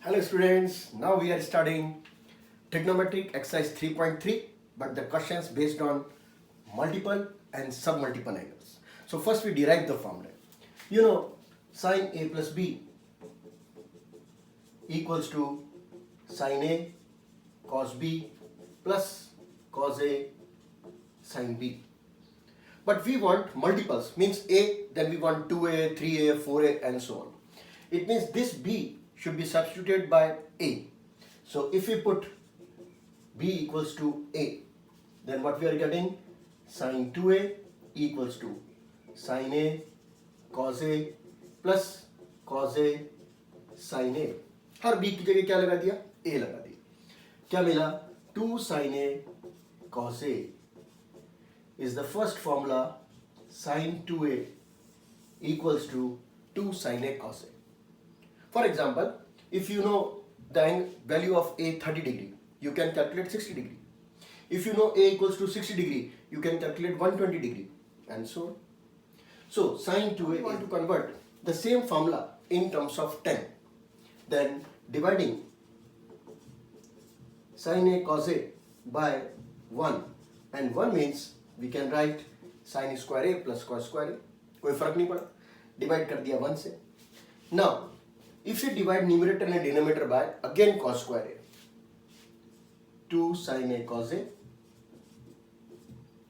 Hello students, now we are studying trigonometric exercise 3.3, but the questions based on multiple and submultiple angles. So first we derive the formula. You know, sin A plus B equals to sin A cos B plus cos A sin B. But we want multiples, means A, then we want 2A, 3A, 4A and so on. It means this B should be substituted by A. So if we put B equals to A, then what we are getting? Sin 2A equals to sin A cos A plus cos A sin A. Her B की जगह क्या लगा दिया? A लगा दिया. क्या मिला? 2 sin A cos A is the first formula. Sin 2A equals to 2 sin A cos A. For example, if you know the value of A 30 degree, you can calculate 60 degree. If you know A equals to 60 degree, you can calculate 120 degree and so on. So sin 2A, we want to convert the same formula in terms of 10. Then dividing sin A cos A by 1, and 1 means we can write sin square A plus cos square A. कोई फर्क नहीं पड़ा, divide कर दिया 1 से. Now if you divide numerator and denominator by again cos square A, 2 sin A cos A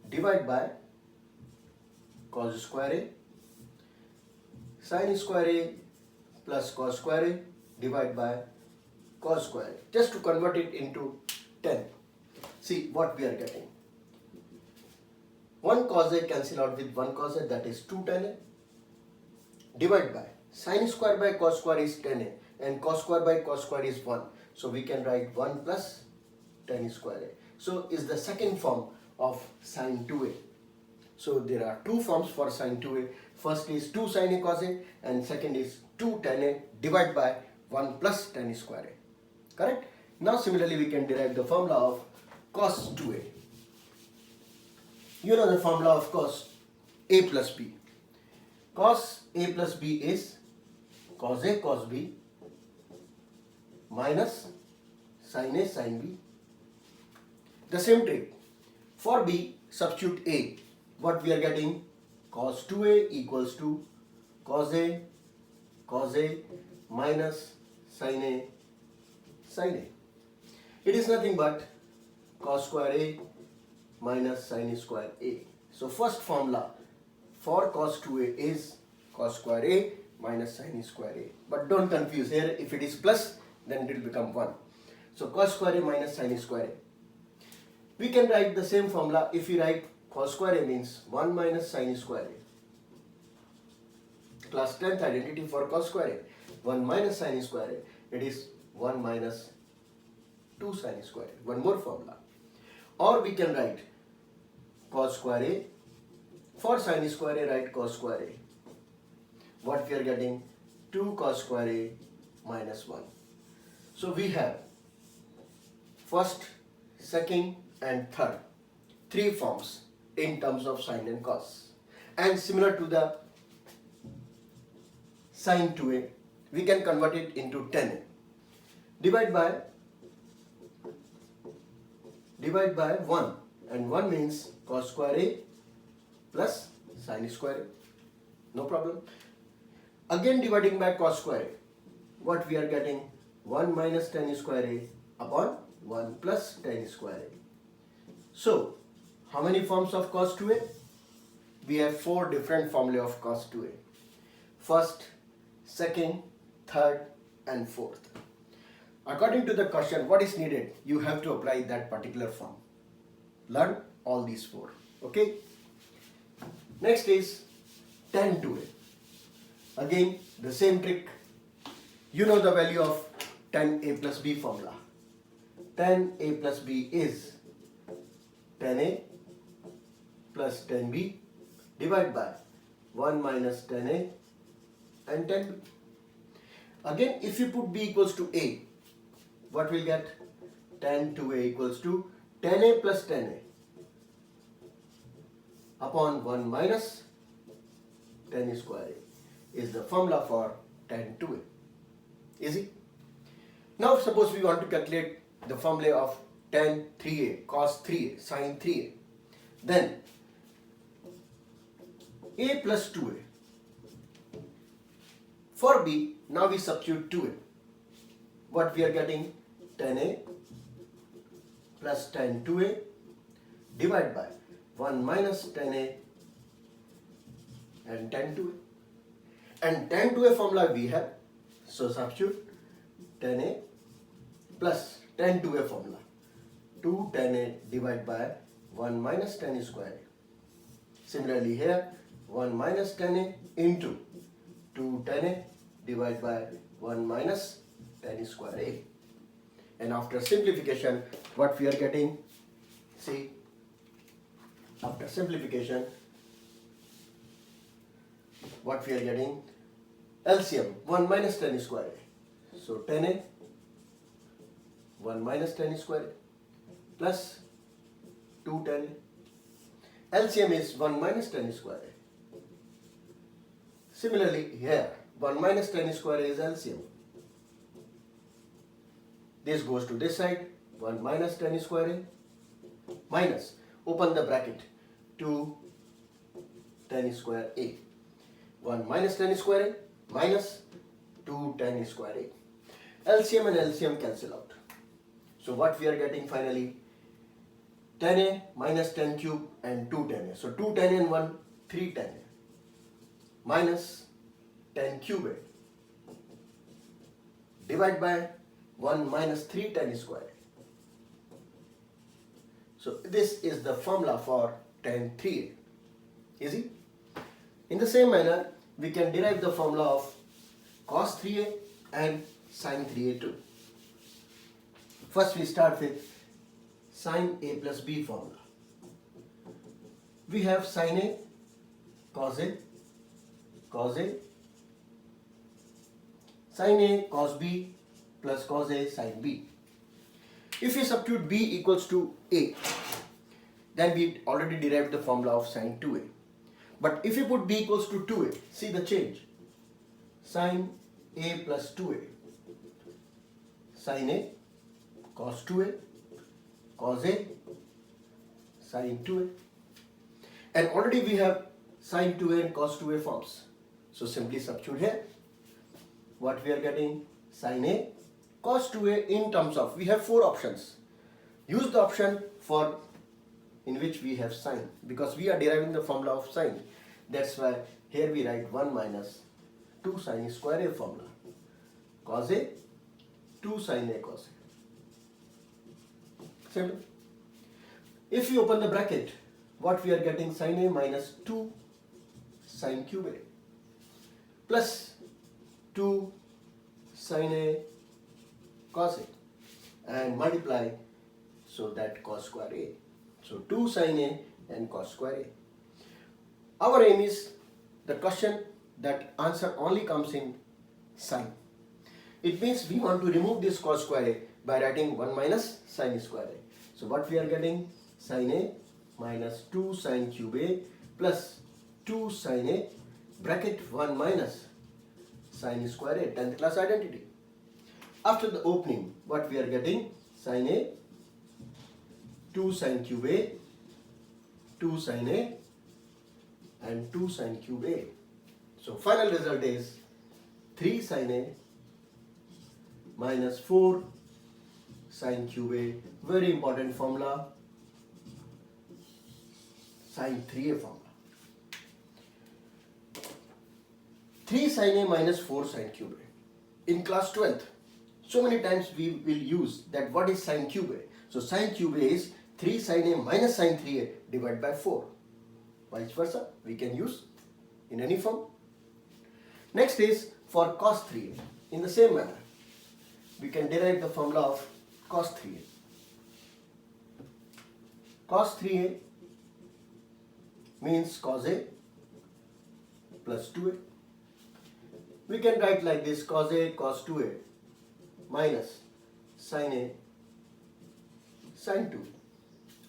divide by cos square A, sin square A plus cos square A divide by cos square A. Just to convert it into 10. See what we are getting. 1 cos A cancel out with 1 cos A, that is 2 tan A, divide by sin square by cos square is 10A and cos square by cos square is 1. So we can write 1 plus tan square A. So is the second form of sin 2A. So there are two forms for sin 2A. First is 2 sin A cos A and second is 2 tan A divided by 1 plus tan square A. Correct? Now similarly we can derive the formula of cos 2A. You know the formula of cos A plus B. Cos A plus B is cos A cos B minus sin A sin B. The same trick. For B, substitute A. What we are getting? Cos 2A equals to cos A minus sin A sin A. It is nothing but cos square A minus sin square A. So first formula for cos 2A is cos square A minus sin square A. But don't confuse here. If it is plus, then it will become 1. So cos square A minus sin square A. We can write the same formula. If we write cos square A means 1 minus sin square A. Class 10th identity for cos square A. 1 minus sin square A. It is 1 minus 2 sin square A. One more formula. Or we can write cos square A. For sin square A, write cos square A. What we are getting? 2 cos square A minus 1. So we have first, second and third, three forms in terms of sin and cos. And similar to the sin 2A, we can convert it into 10A. Divide by 1, and 1 means cos square A plus sin square A. No problem. Again dividing by cos square A. What we are getting? 1 minus tan square A upon 1 plus tan square A. So, how many forms of cos 2A? We have 4 different formulae of cos 2A. First, second, third and fourth. According to the question, what is needed? You have to apply that particular form. Learn all these 4. Okay? Next is tan 2A. Again, the same trick. You know the value of tan A plus B formula. Tan A plus B is tan A plus tan B divided by 1 minus tan A and tan B. Again, if you put B equals to A, what will get? Tan 2A equals to tan A plus tan A upon 1 minus tan square A is the formula for tan 2A. Easy. Now suppose we want to calculate the formula of tan 3a, cos 3a, sin 3a. Then a plus 2a. For b, now we substitute 2a. What we are getting? Tan a plus tan 2a divided by 1 minus tan a and tan 2a. And tan 2a formula we have, so substitute tan a plus tan 2a formula, 2 tan a divided by 1 minus tan square a. Similarly here, 1 minus tan a into 2 tan a divided by 1 minus tan square a. And after simplification, what we are getting? See, after simplification, what we are getting? LCM, 1 minus tan square a. So tan a, 1 minus tan square a plus 2 tan a. LCM is 1 minus tan square a. Similarly here, 1 minus tan square a is LCM. This goes to this side, 1 minus tan square a minus, open the bracket, 2 tan square a. 1 minus tan square a minus 2 tan square a. LCM and LCM cancel out. So what we are getting finally? Tan a minus tan cube and 2 tan a. So 2 tan a and 1, 3 tan a minus tan cube a divided by 1 minus 3 tan square a. So this is the formula for tan 3a. Easy? In the same manner, we can derive the formula of cos 3a and sin 3a too. First we start with sin a plus b formula. We have sin a, cos a, cos a, sin a cos b plus cos a sin b. If we substitute b equals to a, then we already derived the formula of sin 2a. But if you put b equals to 2a, see the change. Sin a plus 2a, sin a cos 2a, cos a, sin 2a. And already we have sin 2a and cos 2a forms. So simply substitute here. What we are getting? Sin a cos 2a in terms of, we have 4 options. Use the option for in which we have sin, because we are deriving the formula of sin. That's why here we write 1 minus 2 sin square a formula. Cos a, 2 sin a cos a. Simple. If we open the bracket, what we are getting? Sin a minus 2 sin cube a plus 2 sin a cos a and multiply, so that cos square a. So 2 sin a and cos square a. Our aim is the question that answer only comes in sin. It means we want to remove this cos square a by writing 1 minus sin square a. So what we are getting? Sin a minus 2 sin cube a plus 2 sin a bracket 1 minus sin square a, 10th class identity. After the opening, what we are getting? Sin a, 2 sin cube a, 2 sin a and 2 sin cube a. So final result is 3 sin a minus 4 sin cube a. Very important formula, sin 3a formula. 3 sin a minus 4 sin cube a. In class 12th, so many times we will use that what is sin cube a. So sin cube a is 3 sin a minus sin 3a divided by 4. Vice versa, we can use in any form. Next is for cos 3a. In the same manner, we can derive the formula of cos 3a. Cos 3a means cos a plus 2a. We can write like this: cos a cos 2a minus sin a sin 2.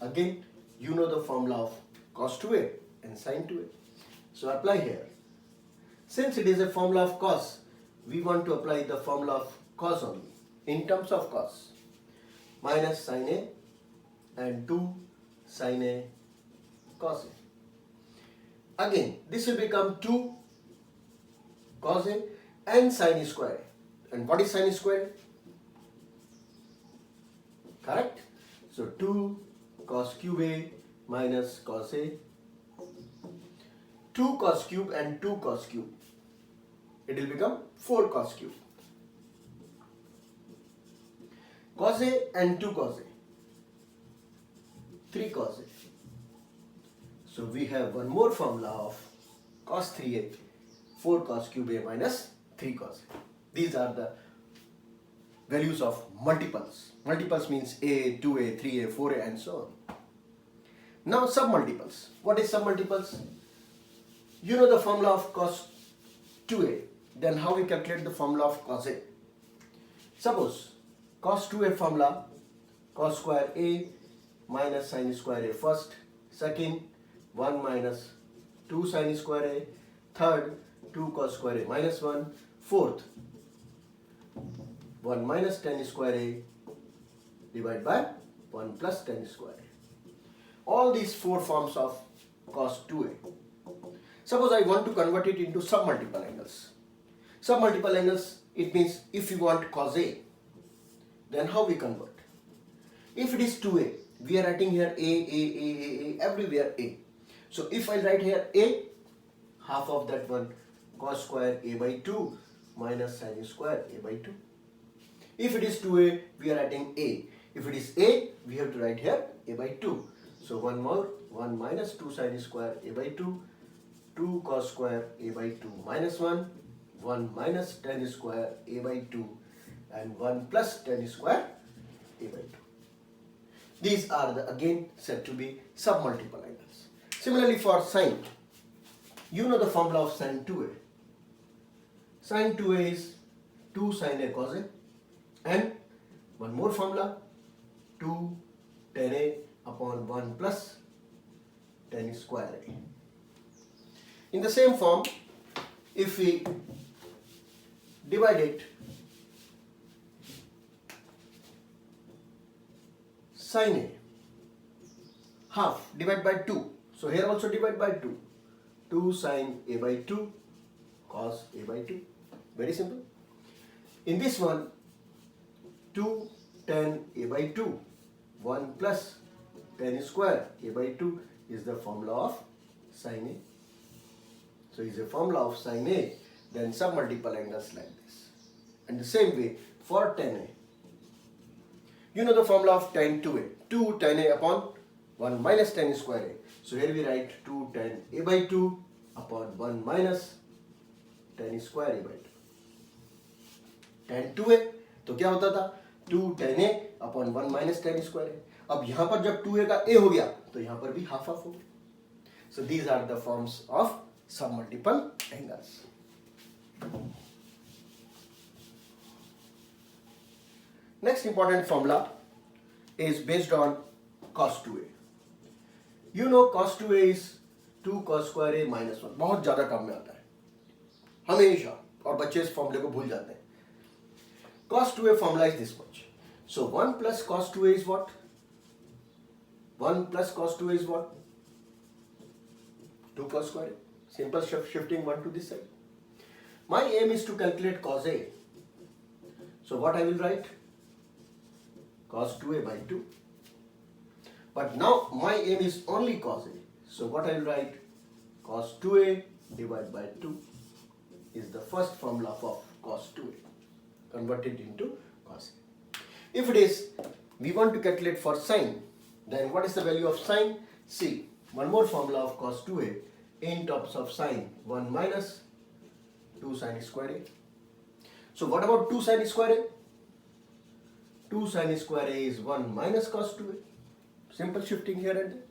Again, you know the formula of cos 2a and sin 2a. So apply here. Since it is a formula of cos, we want to apply the formula of cos only. in terms of cos minus sin A and 2 sin A cos A. Again, this will become 2 cos A and sin square A. And what is sin square A? Correct? So 2 cos cube A minus cos A. 2 cos cube and 2 cos cube. It will become 4 cos cube. Cos A and 2 cos A. 3 cos A. So we have one more formula of cos 3A, 4 cos cube A minus 3 cos A. These are the values of multiples. Multiples means A, 2A, 3A, 4A and so on. Now submultiples. What is submultiples? You know the formula of cos 2A. Then how we calculate the formula of cos A? Suppose cos 2A formula, cos square A minus sin square A first, second 1 minus 2 sin square A, third 2 cos square A minus 1, fourth 1 minus tan square A divided by 1 plus tan square A. All these four forms of cos 2A. Suppose I want to convert it into submultiple angles. Submultiple angles, it means if you want cos A, then how we convert? If it is 2A, we are writing here A, everywhere A. So if I write here A, half of that one cos square A by 2 minus sin square A by 2. If it is 2A, we are writing A. If it is A, we have to write here A by 2. So one more, 1 minus 2 sin square A by 2, 2 cos square A by 2 minus 1, 1 minus tan square A by 2 and 1 plus tan square A by 2. These are again said to be submultiple angles. Similarly for sine, you know the formula of sin 2A. Sin 2A is 2 sin A cos A and one more formula 2 tan A upon 1 plus tan square A. In the same form, if we divide it, sin A half divided by 2. So here also divide by 2. 2 sin A by 2 cos A by 2. Very simple. In this one, 2 tan A by 2, 1 plus tan square A by 2 is the formula of sin A. So is a formula of sin A, then submultiple angles like this. And the same way for tan A. You know the formula of tan 2A. 2 tan A upon 1 minus tan square A. So here we write 2 tan A by 2 upon 1 minus tan square A by 2. tan 2A तो क्या होता था 2 tan A upon 1 minus tan square A. अब यहाँ पर जब 2A का A हो गया तो यहाँ पर भी half half हो गया. So these are the forms of submultiple angles. Next important formula is based on cos 2A. You know cos 2A is 2 cos square A minus 1. बहुत ज़्यादा काम में आता है हमेशा और बच्चे इस फॉर्मूले को भूल जाते हैं. Cos 2A formula is this much. So 1 plus cos 2A is what? 1 plus cos 2A is what? 2 cos square A. Simple shifting 1 to this side. My aim is to calculate cos A. So what I will write? Cos 2A by 2. But now my aim is only cos A. So what I will write? Cos 2A divided by 2 is the first formula for cos 2A. Converted into cos A. If it is, we want to calculate for sine, then what is the value of sine? See, one more formula of cos 2A in terms of sine, 1 minus 2 sin square A. So what about 2 sin square A? 2 sin square A is 1 minus cos 2A. Simple shifting here and there.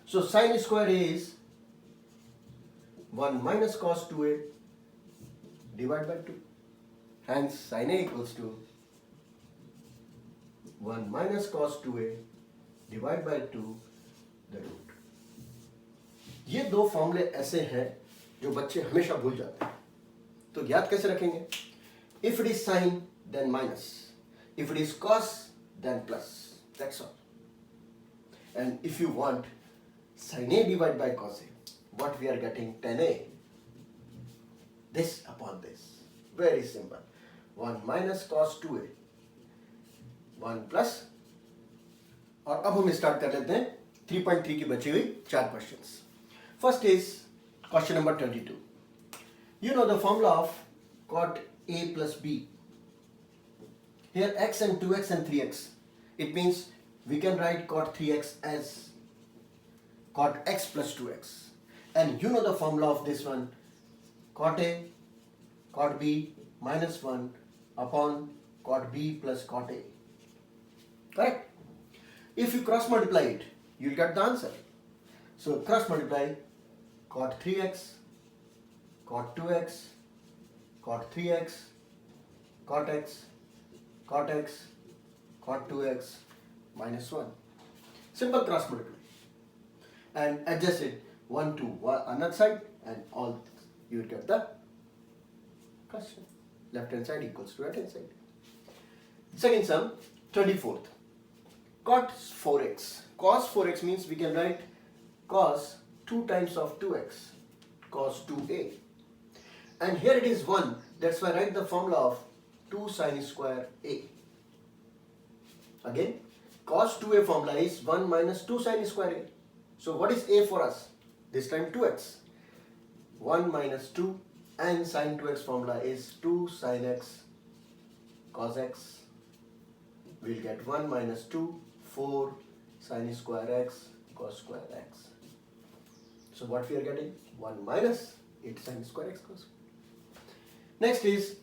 So sin square A is 1 minus cos 2A divided by 2. Hence sin A equals to 1 minus cos 2A divided by 2 the root. ये दो फॉर्मूले ऐसे हैं जो बच्चे हमेशा भूल जाते हैं. तो याद कैसे रखेंगे? If it is sin, then minus. If it is cos, then plus. That's all. And if you want sin A divided by cos A, what we are getting? Tan A. This upon this. Very simple. 1 minus cos 2A. 1 plus. और अब हम start कर लेते हैं 3.3 की बची हुई 4 questions. First is question number 22. You know the formula of cot A plus B. Here x and 2x and 3x. It means we can write cot 3x as cot x plus 2x. And you know the formula of this one. Cot A, cot B minus 1 upon cot B plus cot A. Correct? If you cross multiply it, you'll get the answer. So cross multiply cot 3x, cot 2x, cot 3x, cot x, cot x, cot 2x minus 1. Simple cross multiply. And adjust it 1 to another side and all you will get the question. Left hand side equals to right hand side. Second sum, 24th. Cot 4x. Cos 4x means we can write cos 2 times of 2x. Cos 2a. And here it is 1. That's why I write the formula of 2 sin square a. Again, cos 2a formula is 1 minus 2 sin square a. So what is a for us? This time 2x. 1 minus 2 and sin 2x formula is 2 sin x cos x. We'll get 1 minus 2, 4 sin square x cos square x. So what we are getting? 1 minus 8 sin square x cos. Next is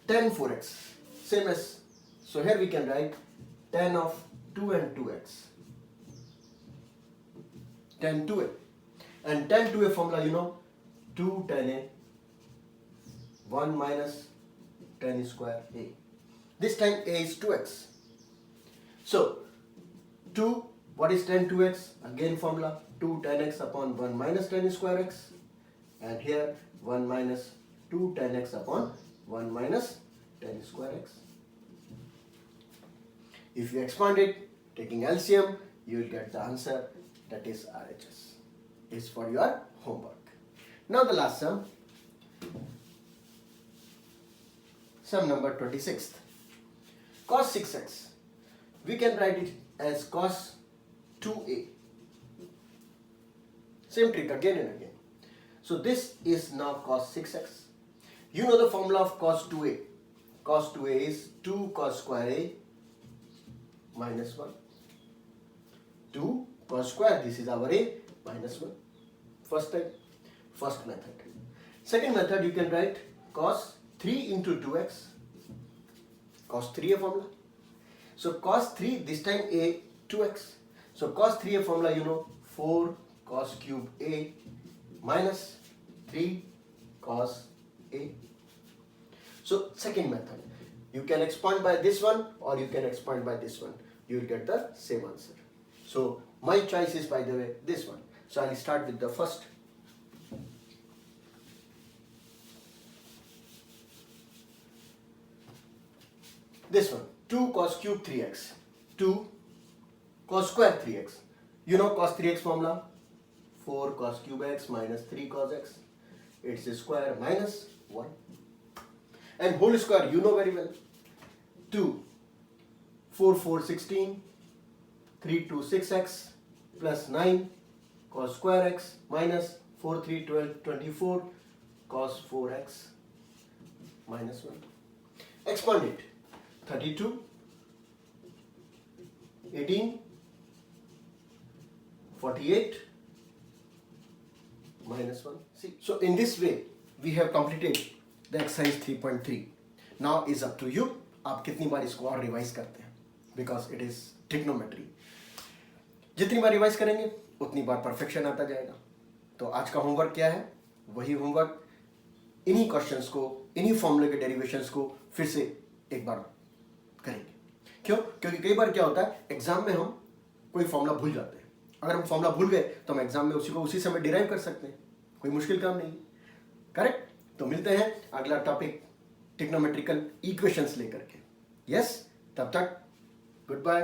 tan 4x. Same as, so here we can write tan of 2 and 2x. Tan 2a. And tan 2a formula, you know, 2 tan a, 1 minus tan square a. This time a is 2x. So 2, what is tan 2x? Again formula 2 tan x upon 1 minus tan square x. And here 1 minus 2 tan x upon 1 minus tan square x. If you expand it, taking LCM, you will get the answer, that is RHS. It's for your homework. Now the last sum. Sum number 26th. Cos 6x. We can write it as cos 2a. Same trick again and again. So this is now cos 6x. You know the formula of cos 2a. Cos 2a is 2 cos square a minus 1. 2 cos square, this is our a, minus 1. First type, first method. Second method, you can write cos 3 into 2x. Cos 3a formula. So cos 3, this time a, 2x. So cos 3a formula, you know, 4 cos cube a minus 3 cos a. So second method, you can expand by this one or you can expand by this one. You will get the same answer. So my choice is, by the way, this one. So I will start with the first. This one, 2 cos cube 3x. 2 cos square 3x. You know cos 3x formula? 4 cos cube x minus 3 cos x. It's a square minus 1. And whole square, you know very well. 2, 4, 4, 16, 3, 2, 6x plus 9 cos square x minus 4, 3, 12, 24 cos 4x minus 1. Expand it. 32, 18, 48 minus 1. See, so in this way we have completed the exercise 3.3. Now is up to you. आप कितनी बार इसको और revise करते हैं, because it is trigonometry. जितनी बार revise करेंगे उतनी बार perfection आता जाएगा. तो आज का होमवर्क क्या है? वही होमवर्क, इन्हीं क्वेश्चंस को, इन्हीं फॉर्मूले के डेरिवेशंस को फिर से एक बार करेंगे. क्यों? क्योंकि कई बार क्या होता है, एग्जाम में हम कोई फॉर्मूला भूल जाते हैं. अगर हम फॉर्मूला भूल गए तो हम एग्जाम में उसी को उसी समय डिराइव कर सकते हैं. कोई मुश्किल काम नहीं. करेक्ट? तो मिलते हैं अगला टॉपिक ट्रिग्नोमेट्रिकल इक्वेशंस लेकर के. यस, तब तक गुड बाय।